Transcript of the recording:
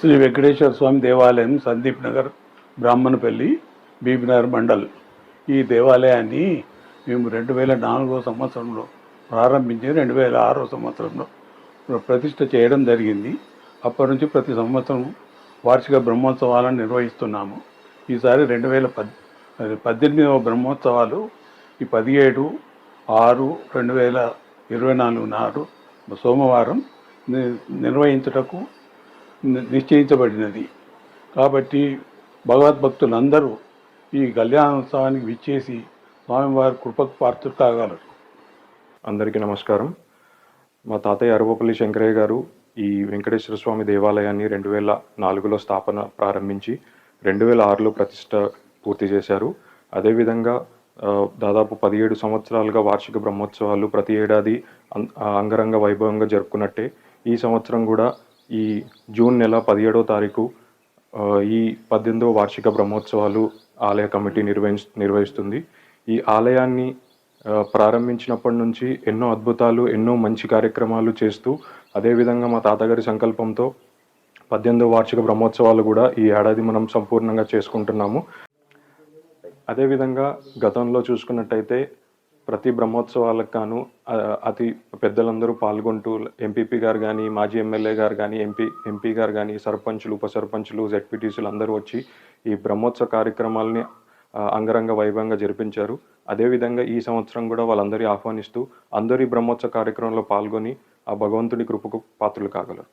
శ్రీ వెంకటేశ్వర స్వామి దేవాలయం సందీప్ నగర్ బ్రాహ్మణపల్లి బీబీనగర్ మండల్. ఈ దేవాలయాన్ని మేము 2004 సంవత్సరంలో ప్రారంభించి 2006 సంవత్సరంలో ప్రతిష్ఠ చేయడం జరిగింది. అప్పటి నుంచి ప్రతి సంవత్సరం వార్షిక బ్రహ్మోత్సవాలను నిర్వహిస్తున్నాము. ఈసారి 2018వ బ్రహ్మోత్సవాలు ఈ 17/6/2024 నాడు సోమవారం నిర్వహించుటకు నిశ్చయించబడినది. కాబట్టి భగవద్భక్తులందరూ ఈ కళ్యాణోత్సవానికి విచ్చేసి స్వామివారి కృపకు పాత్రులు కాగలరు. అందరికీ నమస్కారం. మా తాతయ్య అరవపల్లి శంకరయ్య గారు ఈ వెంకటేశ్వర స్వామి దేవాలయాన్ని 2004లో స్థాపన ప్రారంభించి 2006లో ప్రతిష్ట పూర్తి చేశారు. అదేవిధంగా దాదాపు 17 సంవత్సరాలుగా వార్షిక బ్రహ్మోత్సవాలు ప్రతి ఏడాది అంగరంగ వైభవంగా జరుపుకున్నట్టే ఈ సంవత్సరం కూడా ఈ జూన్ నెల 17వ తారీఖు ఈ 18వ వార్షిక బ్రహ్మోత్సవాలు ఆలయ కమిటీ నిర్వహిస్తుంది. ఈ ఆలయాన్ని ప్రారంభించినప్పటి నుంచి ఎన్నో అద్భుతాలు, ఎన్నో మంచి కార్యక్రమాలు చేస్తూ, అదేవిధంగా మా తాతగారి సంకల్పంతో 18వ వార్షిక బ్రహ్మోత్సవాలు కూడా ఈ ఏడాది మనం సంపూర్ణంగా చేసుకుంటున్నాము. అదేవిధంగా గతంలో చూసుకున్నట్టయితే ప్రతి బ్రహ్మోత్సవాలకు గాను అతి పెద్దలందరూ పాల్గొంటూ ఎంపీపీ గారు కానీ, మాజీ ఎమ్మెల్యే గారు కానీ, ఎంపీ గారు కానీ, సర్పంచులు, ఉప సర్పంచులు, జెడ్పీటీసీలు అందరూ వచ్చి ఈ బ్రహ్మోత్సవ కార్యక్రమాలని అంగరంగ వైభవంగా జరిపించారు. అదేవిధంగా ఈ సంవత్సరం కూడా వాళ్ళందరి ఆహ్వానిస్తూ అందరూ ఈ బ్రహ్మోత్సవ కార్యక్రమంలో పాల్గొని ఆ భగవంతుడి కృపకు పాత్రలు కాగలరు.